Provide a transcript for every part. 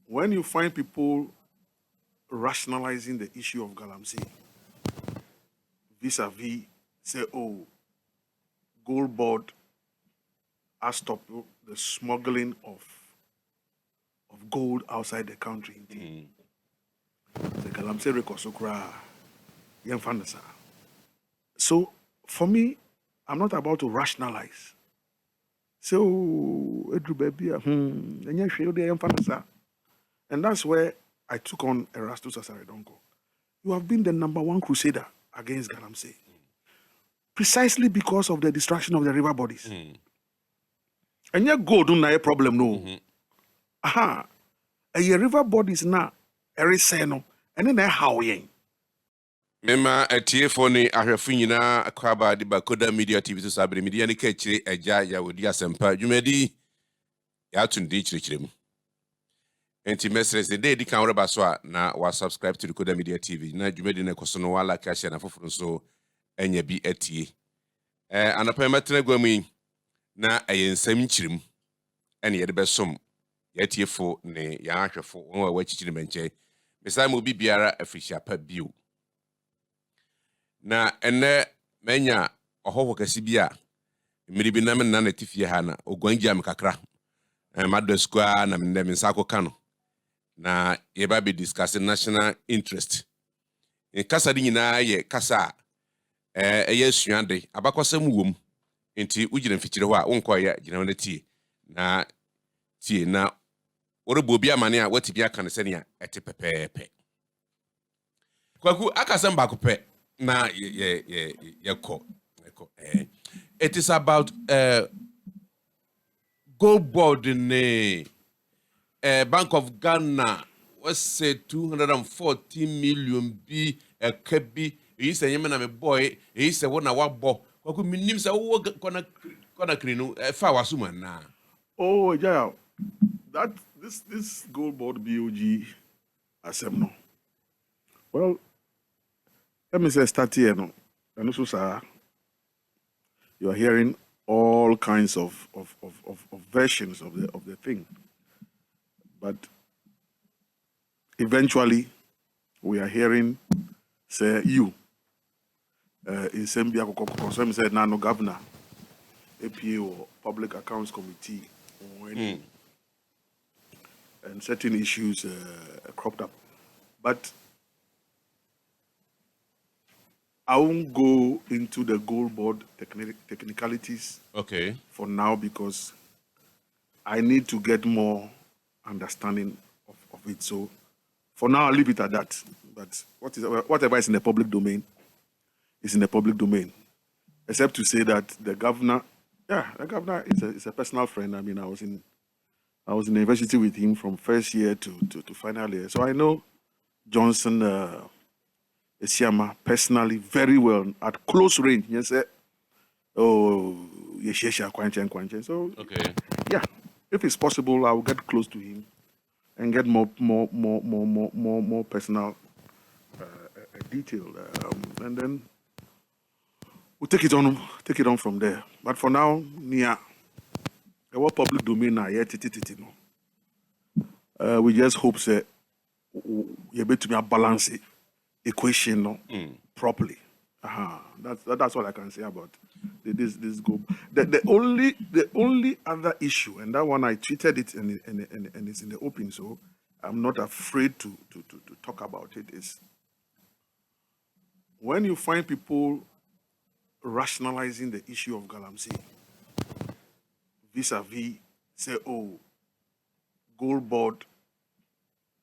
when you find people rationalizing the issue of galamsey vis-a-vis, say, oh, gold board has stopped the smuggling of gold outside the country. The galamsey rekosokra yemfanasa. So for me, I'm not about to rationalize. So, Edru baby, and that's where I took on Erastus Asaredonko. You have been the #1 crusader against galamsey, precisely because of the destruction of the river bodies. And your gold don't have a problem, no. Aha, and your river bodies now, eriseno, and then how yen. Mema atiefo ne ahwefo nyina akwaba de Bakoda Media TV so sabre media ne ka kire agya ya wodi asempa dwumadi ya tunde kirikire mu enti message de dey kan reba so na wa subscribe to Bakoda Media TV na dwumadi ne koso no wala ka share na foforo so anya bi atie anapa matena gwamu na ayensam kirim ene ye de besom ya tiefo ne ya ahwefo won wa wachichiri menche mesai mo bibiara afihia pa bio na ene menya ohoho kasi bia mmiri na me na natifie ha na ogwangia me kakra madosqua na me nsako kano na yeba be discuss national interest in kasa di nyina ye kasa eye suande abakwasam wom enti ugire mfikire ho a wonko ya gina na tie na orebo bia mane a wati bia kan sene a ete pepepe kwaku akasam bakope na it is about gold board in Bank of Ghana. What's say 240 million be a kebi. He said, "Yemen, I'm a boy." He said, "What now? What bo? What could mean? Say, oh, gonna crino. Far suman na." Oh, yeah, that this gold board BOG assembly. Well, let me say start here no. And also, sir, you are hearing all kinds of versions of the thing. But eventually we are hearing say you in Sambia Kokoko said no governor, APA or Public Accounts Committee or any, and certain issues cropped up. But I won't go into the gold board technicalities for now because I need to get more understanding of it. So for now, I'll leave it at that. But whatever is in the public domain is in the public domain. Except to say that the governor is a personal friend. I mean, I was in university with him from first year to final year. So I know Johnson Esiama personally very well at close range. Yes, oh, Kwanchen. So yeah, if it's possible, I will get close to him and get more personal detail, and then we'll take it on from there. But for now, our public domain now yet no. We just hope that you're able to balance it. Equation properly. That's all I can say about this go. The only other issue, and that one I tweeted it and it's in the open, so I'm not afraid to talk about it, is when you find people rationalizing the issue of galamsey vis-a-vis, say, oh, gold board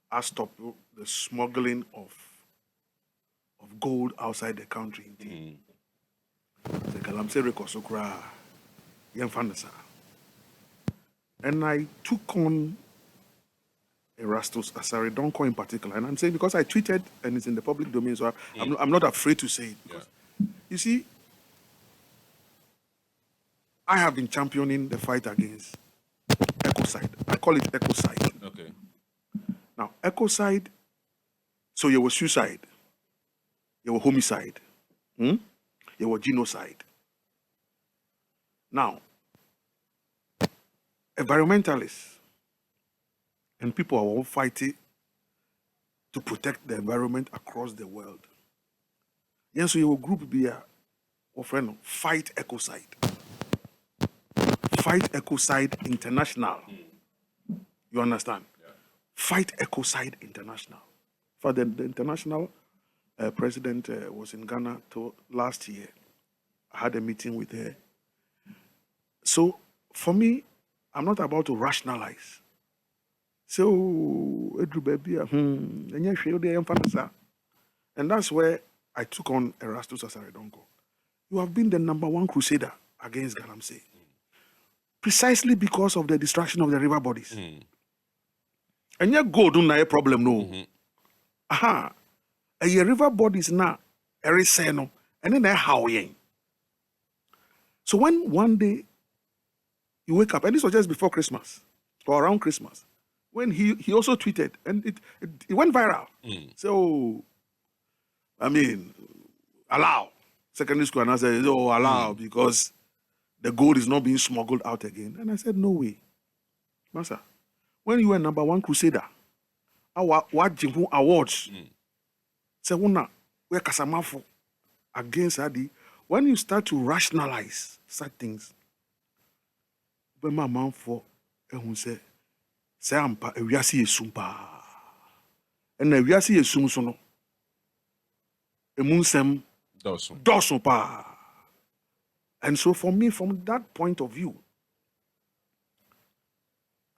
has stopped the smuggling of gold outside the country. The galamsey rekosokra yemfanasa. And I took on Erastus Asaredonko in particular, and I'm saying because I tweeted and it's in the public domain, so I'm not afraid to say it. Because you see, I have been championing the fight against ecocide. I call it ecocide. Okay. Now, ecocide, so you were suicide, you were homicide, you were genocide. Now, environmentalists And people are all fighting to protect the environment across the world. Yes, so your group be a friend, Fight Ecocide. Fight Ecocide International. You understand? Yeah. Fight Ecocide International. For the international president was in Ghana last year. I had a meeting with her. So for me, I'm not about to rationalize. So, and that's where I took on Erastus Asaredongo. You have been the #1 crusader against Galamsey. Precisely because of the destruction of the river bodies. And yet gold don't have a problem, no. Aha. And your river bodies now, no, and then they're howling. So when one day you wake up, and this was just before Christmas, or around Christmas, when he also tweeted, and it went viral. So, I mean, allow. Secondary school, and I said, oh, allow, because the gold is not being smuggled out again. And I said, no way. Master, when you were #1 crusader, our Jimbo awards, say, we're Kasamafo against Adi. When you start to rationalize such things, when my mom for who say ampa ewiase esumpa and ewiase esum so no emunsem doso pa. And so for me, from that point of view,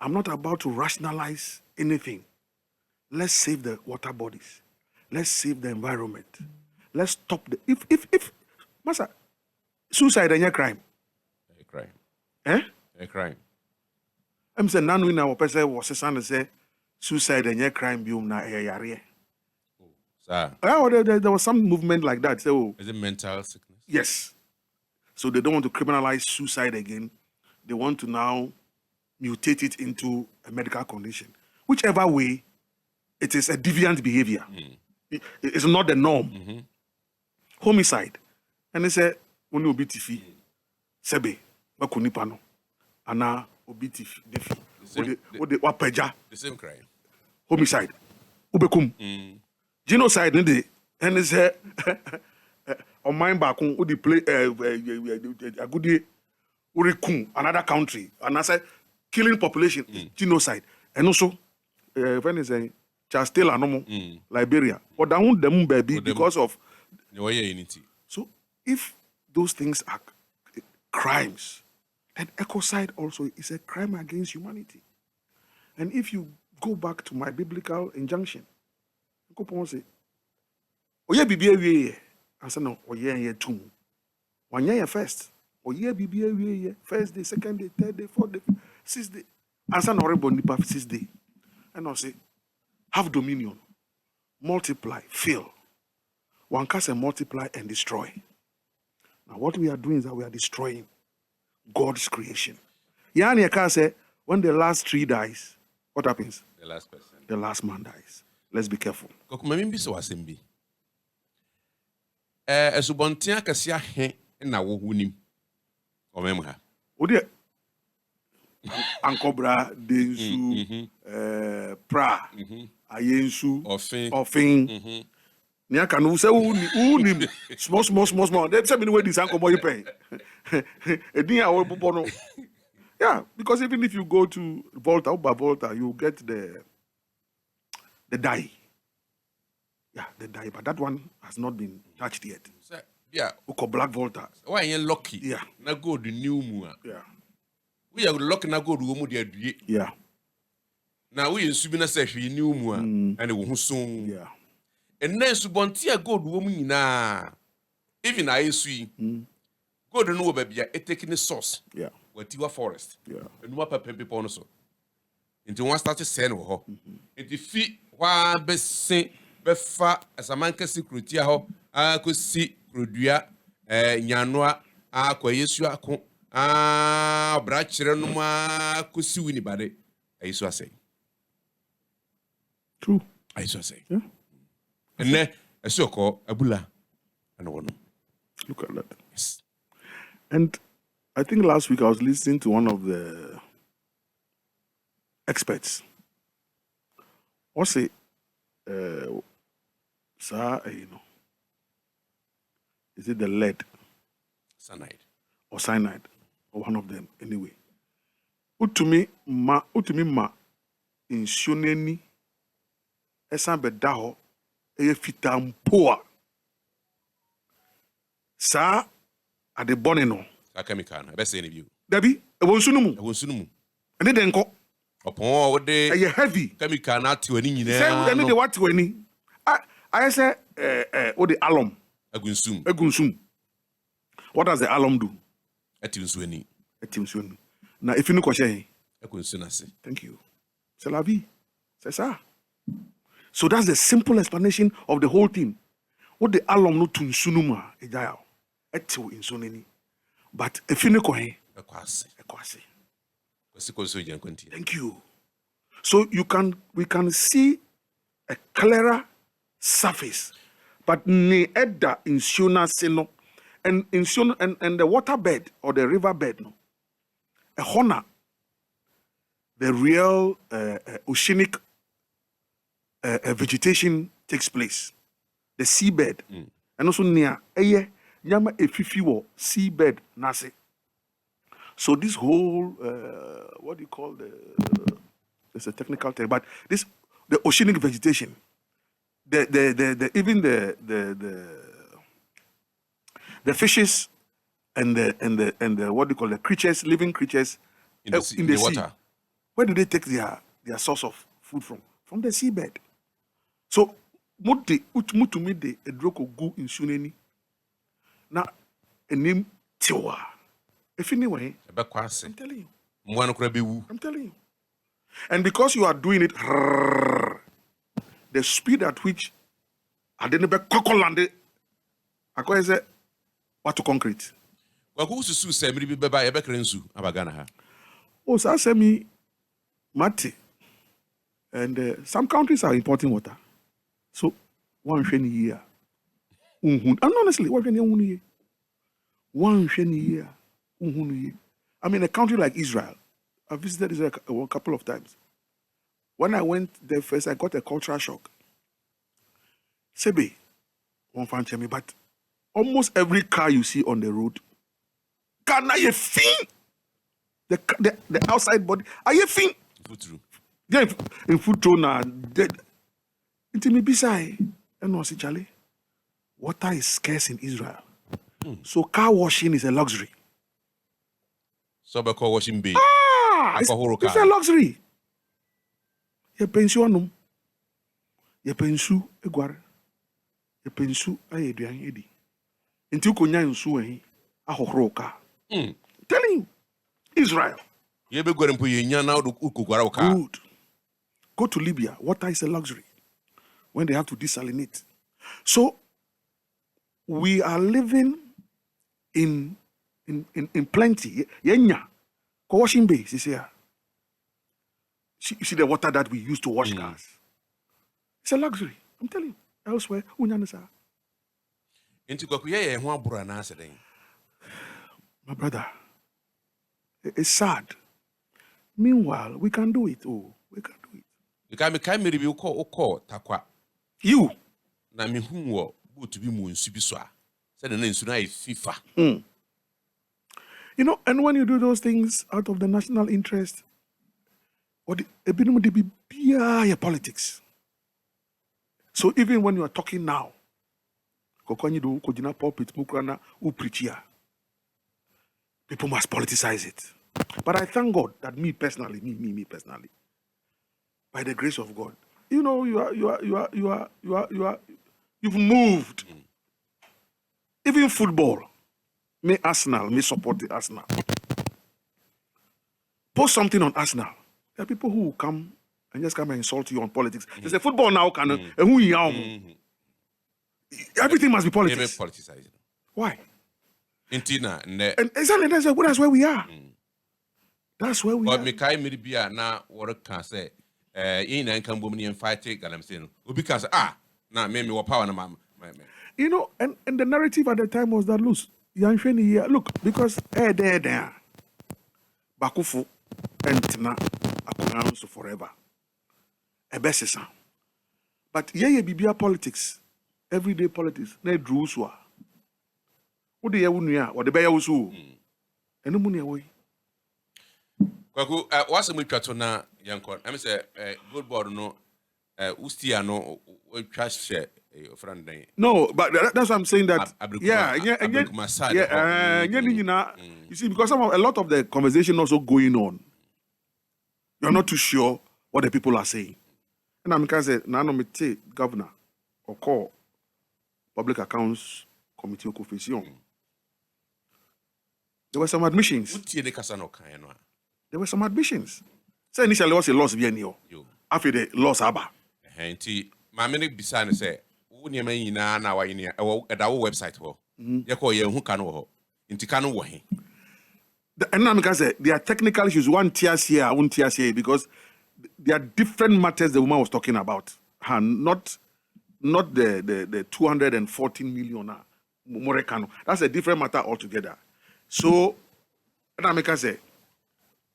I'm not about to rationalize anything. Let's save the water bodies. Let's save the environment. Let's stop the if Master, suicide ain't a crime. A crime. Eh? A crime. I'm saying none in our person was say suicide ain't a crime bium na yare. There was some movement like that. So is it mental sickness? Yes. So they don't want to criminalize suicide again. They want to now mutate it into a medical condition. Whichever way, it is a deviant behavior. It's not the norm. Homicide. And they say, when you beat tifi, sebe, makunipano, ana obiti defi, wapeja. The same crime. Homicide. Ubekum. Genocide, and they say, on mind back on the play a good day, another country, and I said, killing population, genocide. And also, when they say, just still normal, Liberia, or down them baby because of. So, if those things are crimes, then ecocide also is a crime against humanity. And if you go back to my biblical injunction, go say, oh yeah, bibi I said no, oh yeah, 2. 1 year first, oh yeah, bibi first day, second day, third day, fourth day, 6th day. I said no, nipa 6th day, and I say, have dominion, multiply, fill. One can say multiply and destroy. Now, what we are doing is that we are destroying God's creation. Yani can say, when the last tree dies, what happens? The last person. The last man dies. Let's be careful. Esubontia kasia he na wo hunim. Omemha. Odi Ankobra, Densu, Pra, Ayensu, Ofin. Nia can say unim small. They say me where this Ankobo you pay. Yeah, because even if you go to Volta, you get the dye. Yeah, the dye, but that one has not been touched yet. Yeah. Uko Black Volta. Why you lucky? Yeah. Na go the new mua. Yeah. We are lucky na go do mu de adue. Yeah. Now we subi na say hwe new mua and wo hu so. Yeah. And then subontia go do mu nyina. Even I sui. Go do no ba bia e take ni source. Yeah. Watiwa forest. Yeah. And no papa people no so. Into one start to send wo ho. Into fi wa be sen befa asamanka security ho akosi produa nyanoa akwayesu ako bra kire no ma kosi wini bade ayisu asay. True. Ayisu asay. Yeah. And then esoko abula and one. Look at that. Yes. And I think last week I was listening to one of the experts Or say, sir, is it the lead? Cyanide. Or cyanide? Or one of them, anyway. Utumi ma insuneni esan bedaho eye fitampoa. Sa ade bone no. Chemical na be say ni bi. Dabi, e won sunu mu. E won sunu mu. Ene den ko. Opon wo de Eye heavy. Chemical na ati wani nyina. Say ene de what wani. I say what the alum. Egunsum. What does the alum do? Etimsuani. Etimsuani. Now if you know question. Ekunsunase. Thank you. C'est la vie. C'est ça. So that's the simple explanation of the whole thing. What the alum no tunsunuma ejaya. Etiu insoneni. But if you know question. Ekwase. Thank you. So we can see a clearer surface. But ne edda insuna seno and the waterbed or the riverbed no. A honor the real oceanic vegetation takes place. The seabed. And also near nyama efifi seabed nase. So this whole what do you call there's a technical term, but the oceanic vegetation, even the fishes and the what do you call the creatures, living creatures in the sea. Water. Where do they take their source of food from? From the seabed. So mutu de edroko gu insuneni. Na enim tiwa. If anyway, I'm telling you. I'm telling you. And because you are doing it, the speed at which I didn't be kokolande, I say what to concrete. Oh, so I say me, Mate, and some countries are importing water. So 1 year, and honestly, 1 year, 1 year. I mean, a country like Israel, I visited Israel a couple of times. When I went there first, I got a cultural shock. Sebe, won't find me, but almost every car you see on the road, can I fin? The outside body, are you fin? Yeah, in food tone dead. Into me beside, and was Charlie. Water is scarce in Israel, so car washing is a luxury. So car washing bay. It's a luxury. Ye pensionum. Ye pensu eguare. Ye pensu aye duan edi. Inti ukonya nsu ehi ahohoro ka. Telling you, Israel. Ye be guare mpo ye nya na ukugwara ka. Good. Go to Libya. Water is a luxury when they have to desalinate. So we are living in plenty. Yenya. Washing bay, you see the water that we use to wash cars. It's a luxury. I'm telling you. Elsewhere, my brother, it's sad. Meanwhile, we can do it. Oh, we can do it. You. You know, and when you do those things out of the national interest, or the politics. So even when you are talking now, people must politicize it. But I thank God that me personally, by the grace of God, you know, you've moved. Even football. Me Arsenal, me support the Arsenal. Post something on Arsenal. There are people who will come and just come and insult you on politics. They say football now can everything must be politics. Why? And exactly that's where we are. That's where we are. But me kai me bia na work can say in can bomni and fight galamsin. Because na me power na you know, and the narrative at the time was that look, because there Bakufu and Tina are forever. Ebesisa But yeah, bibia politics, everyday politics, na druswa. What the ya what the bear was who? And no money away. Kwaku, what's a mutual na yankon? I'm say, good board no, Ustia no, trash share your friend. No, but that's what I'm saying that. You see, because a lot of the conversation also going on, you're not too sure what the people are saying. And I'm going to say, now I'm governor or call public accounts committee of confession. There were some admissions. There were some admissions. So initially was a loss bien yo. After the loss aba. Henti, my many beside say, "Wouldn't you mean now? I at our website ho. You call you who can ho. Inti kanu wahi." And I'm gonna say there are technical issues. One tears here, one tears here, because there are different matters the woman was talking about. Not the 214 million Morecano. That's a different matter altogether. So, and I'm gonna say,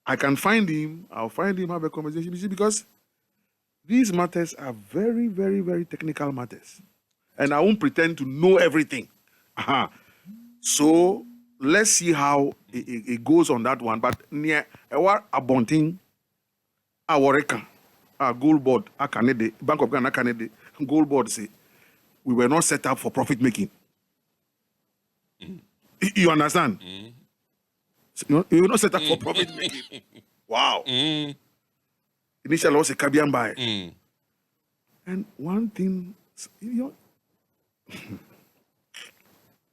I can find him. I'll find him. Have a conversation. You see, because these matters are very, very, very technical matters. And I won't pretend to know everything. So let's see how it goes on that one. But near our abonting, our reckon, our gold board, our Canada, Bank of Ghana, Canada, gold board say, we were not set up for profit making. You understand? You were not set up for profit making. Wow. Initially, was a Caribbean buy. And one thing, you know,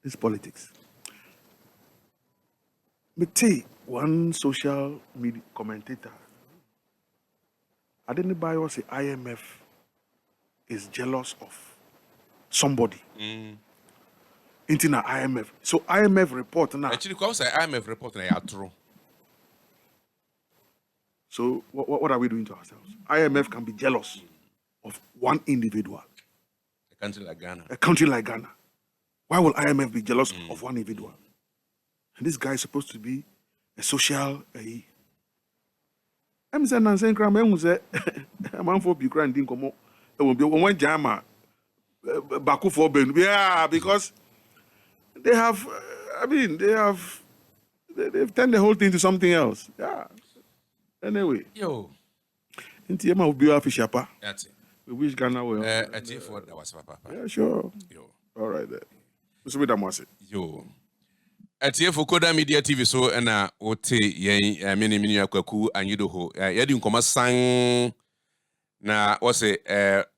this politics. Me tell one social media commentator, I didn't buy us say IMF is jealous of somebody. Into the IMF. So IMF report now. Actually, because IMF report now true. So what are we doing to ourselves? IMF can be jealous of one individual. A country like Ghana. A country like Ghana. Why will IMF be jealous of one individual? And this guy is supposed to be a social. I'm saying, I'm say, I'm for be grinding come. It will be one jama. Baku for Ben. Yeah, because they have. They've turned the whole thing to something else. Yeah. Anyway. Yo. Inti Emma will be our fish apa. That's it. We wish Ghana well. A chief word that was papa. Yeah, sure. Yo. All right then. So we damn it. Yo. Atie for Koda Media TV so na ote yen mini akwaku Anyidoho. Yedi nkoma sang na wose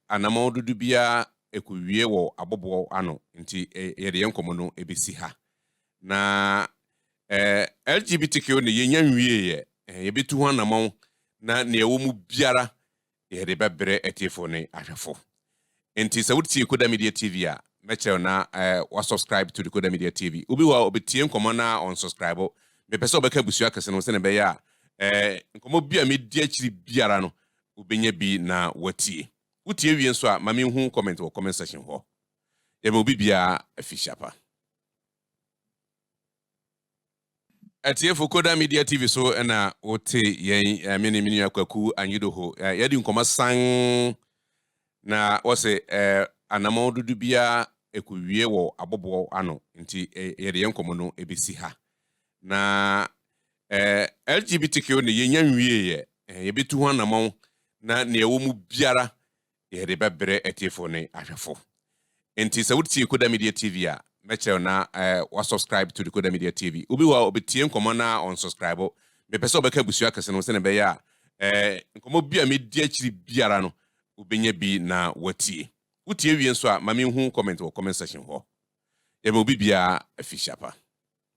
anamo dudu bia ekuwie wo abobo ano nti yede yenkomo no ebesi ha. Na LGBTQ ne yenya nwie ye yebetu ho anamo na ne ewo mu biara yede bebre etiefo ne ahwefo. Nti se wuti Koda Media TV a meche na subscribe to the Koda Media TV. Ubi wa obetie nkomo na on subscribe. Me pese obeka busua kese no se ne be ya nkomo bia me di akiri biara no ubenya bi na watie. Utie wie nso a mame hu comment wo comment section ho. Ye me obi bia afishapa. Atie for Koda Media TV so na ote yen mini akwaku Anyidoho. Yedi nkomo sang na wose anamo dudu bia ekuwie wo abobo ano nti yede yenkomo no ebesi ha na LGBTQ ne yenya nwie ye yebetu ho anamo na ne ewo mu biara yede bebre etiefo ne ahwefo nti se wuti Koda Media TV a meche na subscribe to the Koda Media TV ubi wa obetie nkomo na on subscribe me pese obeka busua kese no se ne be ya nkomo bia me di akiri biara no ubenya bi na watie. Utie wie nso a mame hu comment wo comment section ho. Ye me obi bia afishapa.